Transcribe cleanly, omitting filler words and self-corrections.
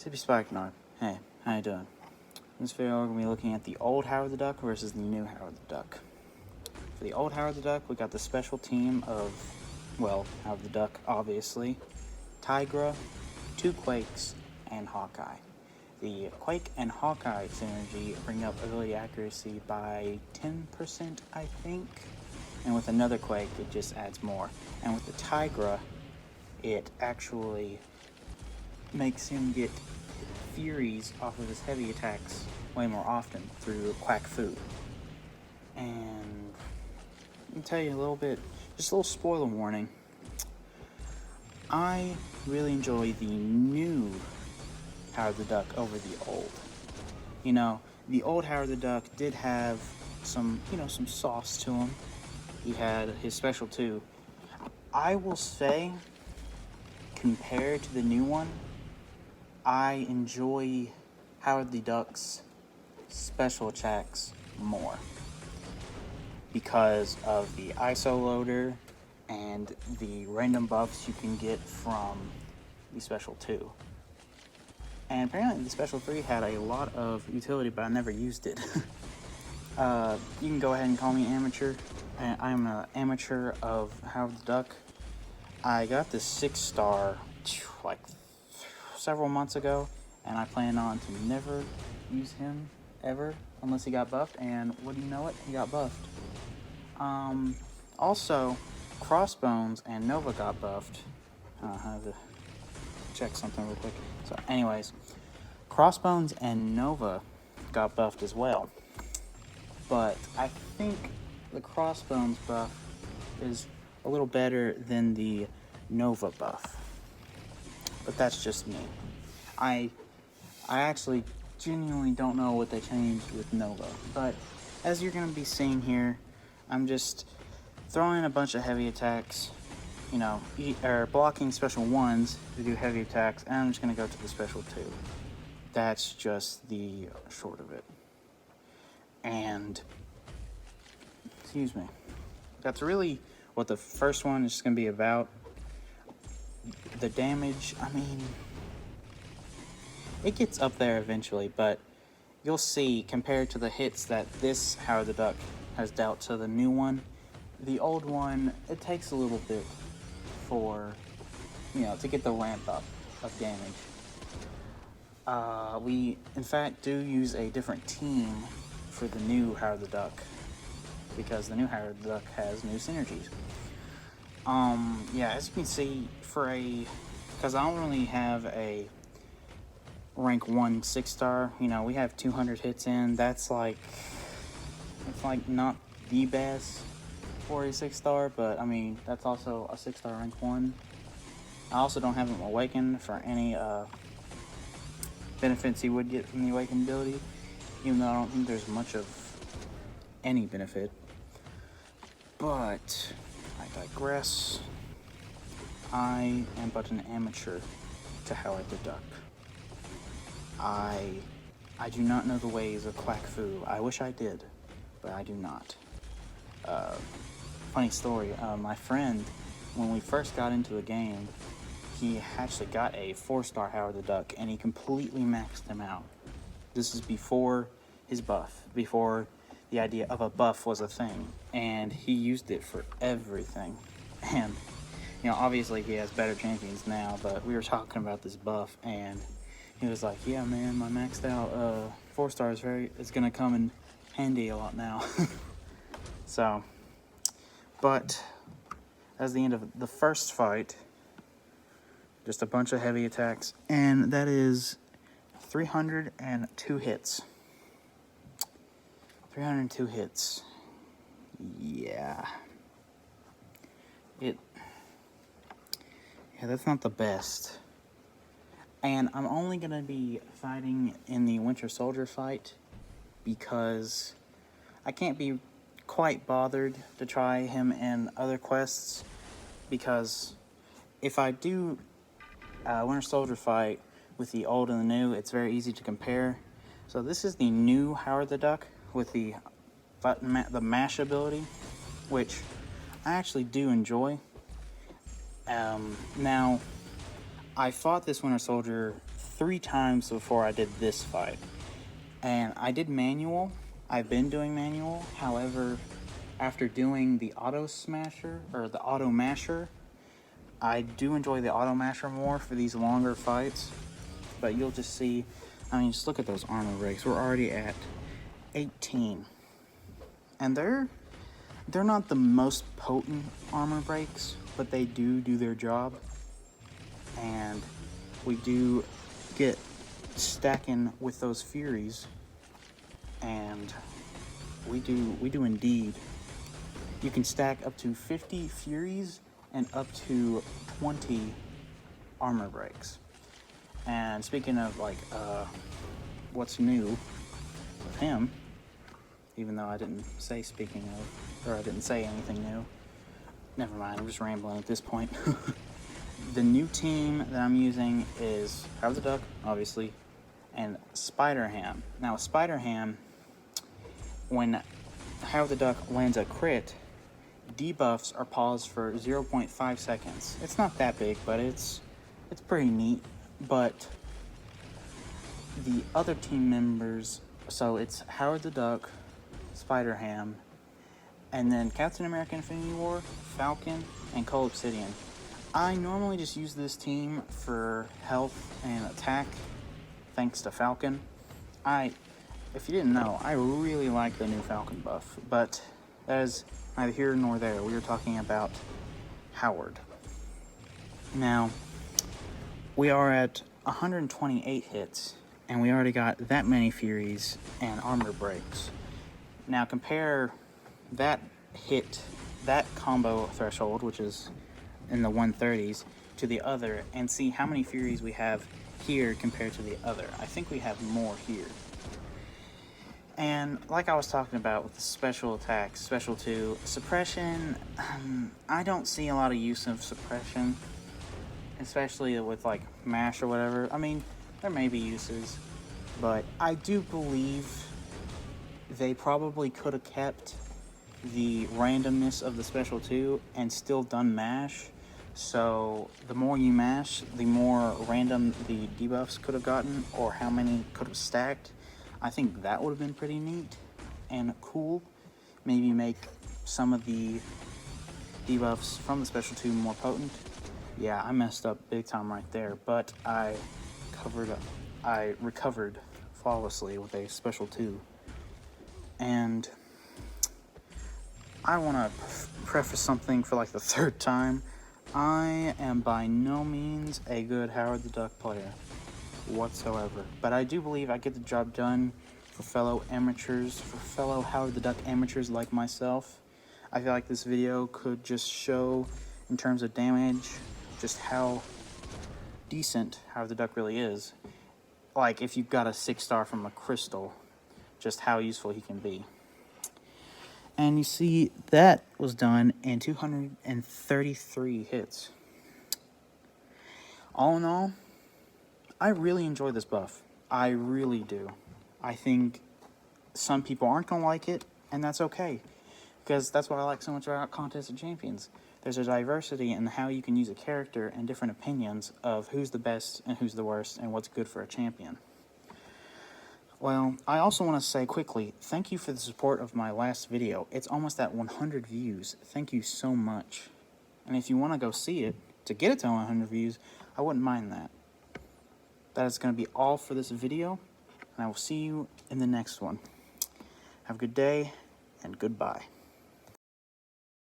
Sippi Spikenard. Hey, how you doing? In this video, we're going to be looking at the old Howard the Duck versus the new Howard the Duck. For the old Howard the Duck, we got the special team of, well, Howard the Duck, obviously, Tigra, two Quakes, and Hawkeye. The Quake and Hawkeye synergy bring up ability accuracy by 10%, I think. And with another Quake, it just adds more. And with the Tigra, it actually makes him get Furies off of his heavy attacks way more often through Quack Fu. And let me tell you a little bit, just a little spoiler warning. I really enjoy the new Howard the Duck over the old. You know, the old Howard the Duck did have some, some sauce to him. He had his special too. I will say, compared to the new one, I enjoy Howard the Duck's special attacks more because of the ISO loader and the random buffs you can get from the special 2. And apparently the special 3 had a lot of utility, but I never used it. You can go ahead and call me amateur. I'm an amateur of Howard the Duck. I got this 6-star like several months ago, and I plan on to never use him ever unless he got buffed, and what do you know it? He got buffed. Also, Crossbones and Nova got buffed. I have to check something real quick. So anyways, Crossbones and Nova got buffed as well. But I think the Crossbones buff is a little better than the Nova buff. But that's just me. I actually genuinely don't know what they changed with Nova. But as you're going to be seeing here, I'm just throwing a bunch of heavy attacks, or blocking special 1s to do heavy attacks, and I'm just going to go to the special 2. That's just the short of it. And, excuse me, that's really what the first one is going to be about. The damage, I mean, it gets up there eventually, but you'll see, compared to the hits that this Howard the Duck has dealt to the new one, the old one, it takes a little bit for, to get the ramp up of damage. We, in fact, do use a different team for the new Howard the Duck, because the new Howard the Duck has new synergies. Yeah, as you can see, because I don't really have a rank 1 6-star, we have 200 hits in. That's like not the best for a 6-star, but I mean, that's also a 6-star rank 1. I also don't have him awakened for any benefits he would get from the awakened ability, even though I don't think there's much of any benefit. But I digress. I am but an amateur to Howard the Duck. I do not know the ways of Quack Fu. I wish I did, but I do not. Funny story, my friend, when we first got into the game, he actually got a 4-star Howard the Duck, and he completely maxed him out. This is before his buff, before the idea of a buff was a thing, and he used it for everything. And obviously he has better champions now, but we were talking about this buff, and he was like, yeah man, my maxed out 4-star is gonna come in handy a lot now. So, but as the end of the first fight, just a bunch of heavy attacks, and that is 302 hits. 302 hits. Yeah, that's not the best. And I'm only gonna be fighting in the Winter Soldier fight because I can't be quite bothered to try him in other quests, because if I do Winter Soldier fight with the old and the new, it's very easy to compare. So this is the new Howard the Duck with the mash ability, which I actually do enjoy. Now, I fought this Winter Soldier 3 times before I did this fight. And I did manual. I've been doing manual. However, after doing the auto smasher, or the auto masher, I do enjoy the auto masher more for these longer fights. But you'll just see, I mean, just look at those armor breaks. We're already at 18. And they're not the most potent armor breaks, but they do their job. And we do get stacking with those Furies, and we do indeed. You can stack up to 50 Furies and up to 20 armor breaks. And speaking of like what's new with him, even though I didn't say speaking of, or I didn't say anything new, never mind, I'm just rambling at this point. The new team that I'm using is Howard the Duck, obviously, and Spider-Ham. Now, Spider-Ham, when Howard the Duck lands a crit, debuffs are paused for 0.5 seconds. It's not that big, but it's pretty neat. But the other team members, so it's Howard the Duck, Spider-Ham, and then Captain America Infinity War, Falcon, and Cole Obsidian. I normally just use this team for health and attack, thanks to Falcon. If you didn't know, I really like the new Falcon buff, but that is neither here nor there. We were talking about Howard. Now, we are at 128 hits, and we already got that many Furies and armor breaks. Now compare that hit, that combo threshold, which is in the 130s, to the other, and see how many Furies we have here compared to the other. I think we have more here. And like I was talking about with the special attacks, special 2, suppression, I don't see a lot of use of suppression, especially with like MASH or whatever. I mean, there may be uses, but I do believe they probably could have kept the randomness of the special 2 and still done MASH. So the more you mash, the more random the debuffs could have gotten, or how many could have stacked. I think that would have been pretty neat and cool. Maybe make some of the debuffs from the special 2 more potent. Yeah, I messed up big time right there, but I recovered flawlessly with a special 2. And I want to preface something for like the 3rd time. I am by no means a good Howard the Duck player whatsoever, but I do believe I get the job done for fellow amateurs, for fellow Howard the Duck amateurs like myself. I feel like this video could just show, in terms of damage, just how decent Howard the Duck really is. Like, if you've got a 6-star from a crystal, just how useful he can be. And you see, that was done in 233 hits. All in all, I really enjoy this buff. I really do. I think some people aren't going to like it, and that's okay. Because that's what I like so much about Contest of Champions. There's a diversity in how you can use a character and different opinions of who's the best and who's the worst and what's good for a champion. Well, I also want to say quickly, thank you for the support of my last video. It's almost at 100 views. Thank you so much. And if you want to go see it, to get it to 100 views, I wouldn't mind that. That is going to be all for this video, and I will see you in the next one. Have a good day, and goodbye.